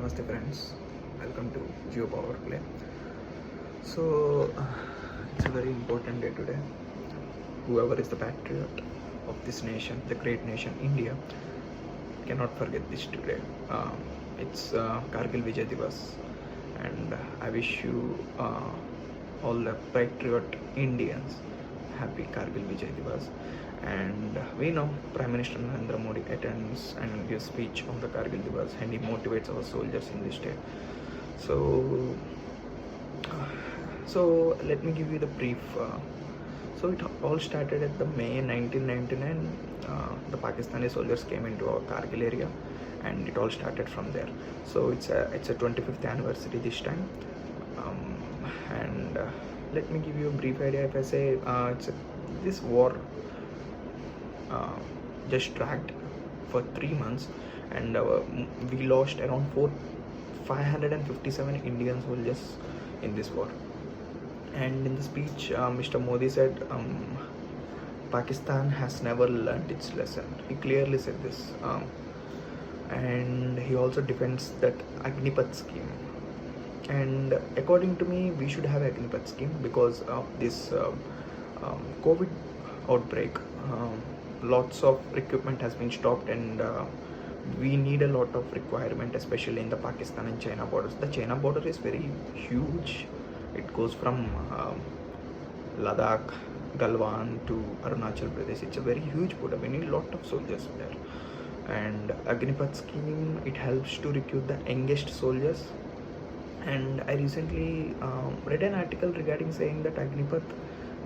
Namaste friends, welcome to Geo Power Play. So it's a very important day today. Whoever is the patriot of this nation, the great nation India, cannot forget this today. It's Kargil Vijay Divas, and I wish you all the patriot Indians happy Kargil Vijay Divas. And we know Prime Minister Narendra Modi attends and gives speech on the Kargil Divas, and he motivates our soldiers in this day. So let me give you the brief. So it all started at the May 1999. The Pakistani soldiers came into our Kargil area, and it all started from there. So it's a 25th anniversary this time, and let me give you a brief idea. If I say this war just dragged for 3 months, and we lost around 557 Indian soldiers in this war. And in the speech, Mr. Modi said, Pakistan has never learnt its lesson. He clearly said this. And he also defends that Agnipath scheme. And according to me, we should have Agnipath scheme because of this COVID outbreak. Lots of equipment has been stopped, and we need a lot of requirement, especially in the Pakistan and China borders. The China border is very huge. It goes from Ladakh, Galwan to Arunachal Pradesh. It's a very huge border. We need a lot of soldiers there. And Agnipath scheme, it helps to recruit the youngest soldiers. And I recently read an article regarding saying that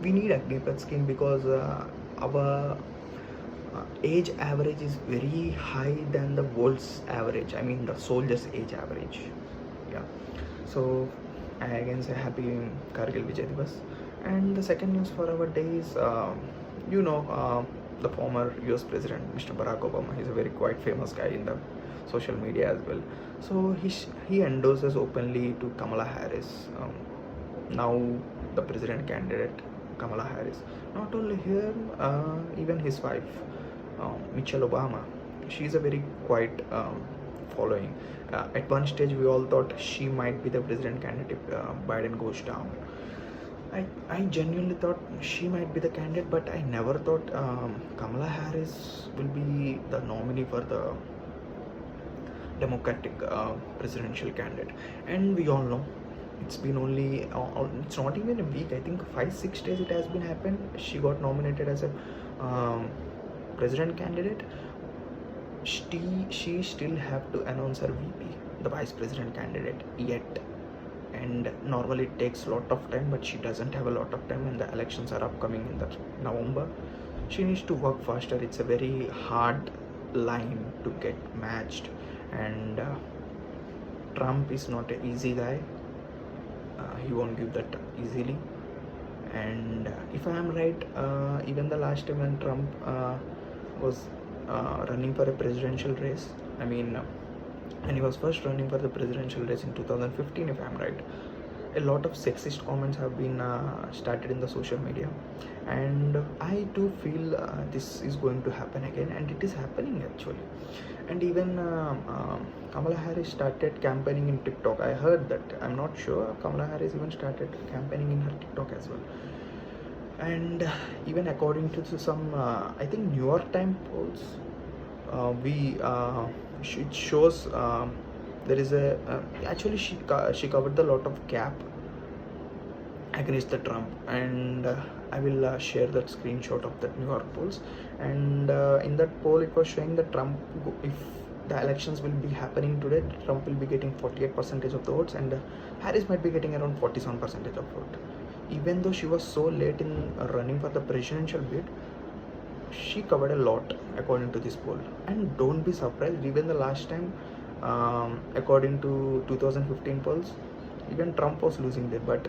we need Agnipath scheme because our age average is very high than the world's average. I mean the soldiers' age average. Yeah. So I again say happy Kargil Vijay Divas. And the second news for our day is, the former US President, Mr. Barack Obama. He's a very quite famous guy in the social media as well. So he endorses openly to Kamala Harris, now the president candidate Kamala Harris. Not only him, even his wife, Michelle Obama. She's a very quiet following. At one stage, we all thought she might be the president candidate if Biden goes down. I genuinely thought she might be the candidate, but I never thought Kamala Harris will be the nominee for the Democratic presidential candidate. And we all know it's been only it's not even a week. I think 5-6 days it has been happened. She got nominated as a president candidate. She still have to announce her VP, the vice president candidate, yet. And normally it takes a lot of time, but she doesn't have a lot of time, and the elections are upcoming in the November. She needs to work faster. It's a very hard line to get matched, and Trump is not an easy guy. He won't give that easily. And if I am right, even the last time when Trump was running for a presidential race, when he was first running for the presidential race in 2015, if I'm right, a lot of sexist comments have been started in the social media, and I do feel this is going to happen again, and it is happening actually. And even Kamala Harris started campaigning in TikTok. I heard that. I'm not sure. Kamala Harris even started campaigning in her TikTok as well. And even according to some, I think New York Times polls, it shows there is a actually she covered a lot of gap against the Trump, and I will share that screenshot of that New York polls. And in that poll it was showing that Trump, if the elections will be happening today, Trump will be getting 48% of the votes, and Harris might be getting around 47% of vote. Even though she was so late in running for the presidential bid, she covered a lot according to this poll. And don't be surprised, even the last time, according to 2015 polls, even Trump was losing there, but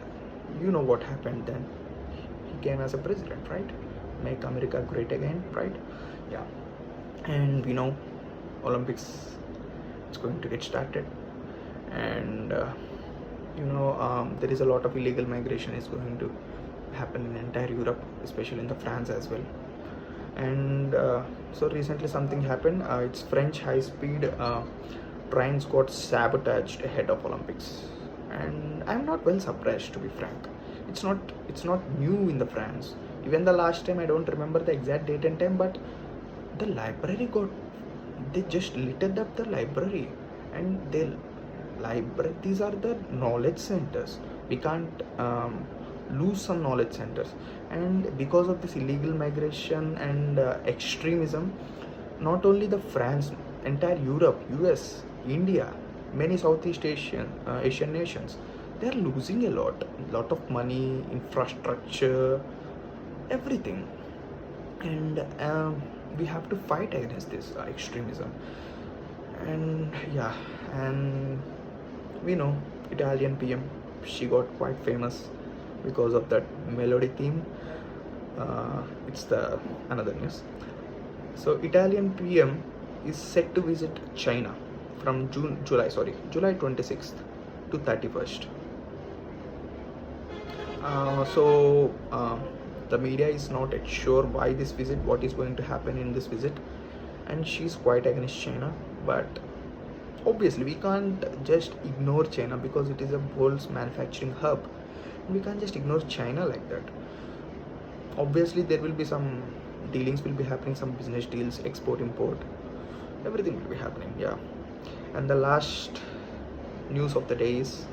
you know what happened then. He came as a president, right? Make America great again, right? Yeah. And we know Olympics is going to get started, and there is a lot of illegal migration is going to happen in entire Europe, especially in the France as well. And so recently something happened. It's French high-speed trains got sabotaged ahead of Olympics, and I'm not well surprised, to be frank. It's not new in the France. Even the last time, I don't remember the exact date and time, but the library got, they just littered up the library, and they library, these are the knowledge centers. We can't lose some knowledge centers. And because of this illegal migration and extremism, not only the France, entire Europe, US, India, many Southeast Asian nations, they are losing a lot of money, infrastructure, everything. And we have to fight against this extremism. And yeah, and we know Italian PM, she got quite famous because of that melody theme. It's the another news. So Italian PM is set to visit China from July 26th to 31st. The media is not yet sure why this visit, what is going to happen in this visit, and she's quite against China. But obviously we can't just ignore China because it is a world's manufacturing hub. We can't just ignore China like that. Obviously there will be some dealings will be happening, some business deals, export import, everything will be happening. Yeah. And the last news of the day is,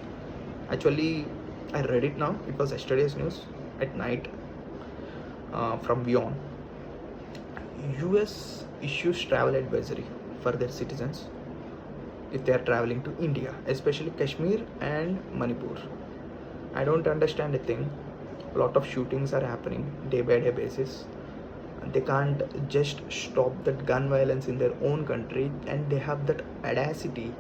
actually I read it now, it was yesterday's news at night, from WION. US issues travel advisory for their citizens if they are traveling to India, especially Kashmir and Manipur. I don't understand a thing. A lot of shootings are happening day by day basis. They can't just stop that gun violence in their own country, and they have that audacity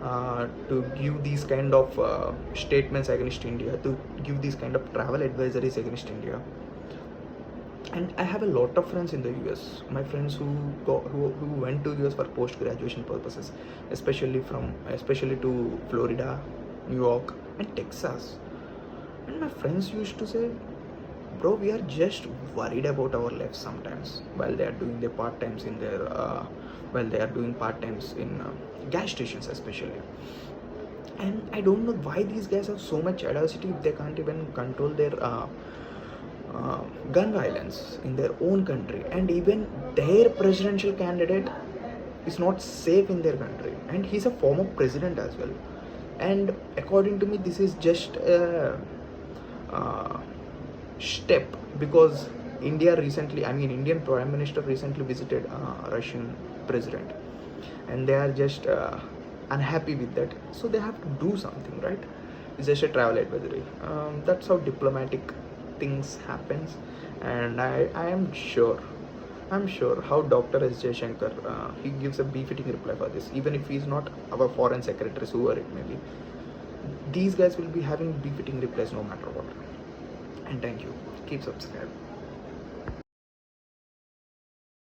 to give these kind of statements against India, to give these kind of travel advisories against India. And I have a lot of friends in the US. My friends who went to US for post graduation purposes, especially to Florida, New York, and Texas. And my friends used to say, bro, we are just worried about our lives sometimes while they are doing their part times in their gas stations especially. And I don't know why these guys have so much audacity if they can't even control their gun violence in their own country, and even their presidential candidate is not safe in their country, and he's a former president as well. And according to me, this is just a step, because Indian Prime Minister recently visited Russian president, and they are just unhappy with that, so they have to do something, right? It's just a travel advisory. That's how diplomatic things happens. And I'm sure how Dr. S. Jaishankar, he gives a befitting reply for this, even if he's not our foreign secretary, whoever it may be. These guys will be having befitting replies no matter what. And thank you. Keep subscribing.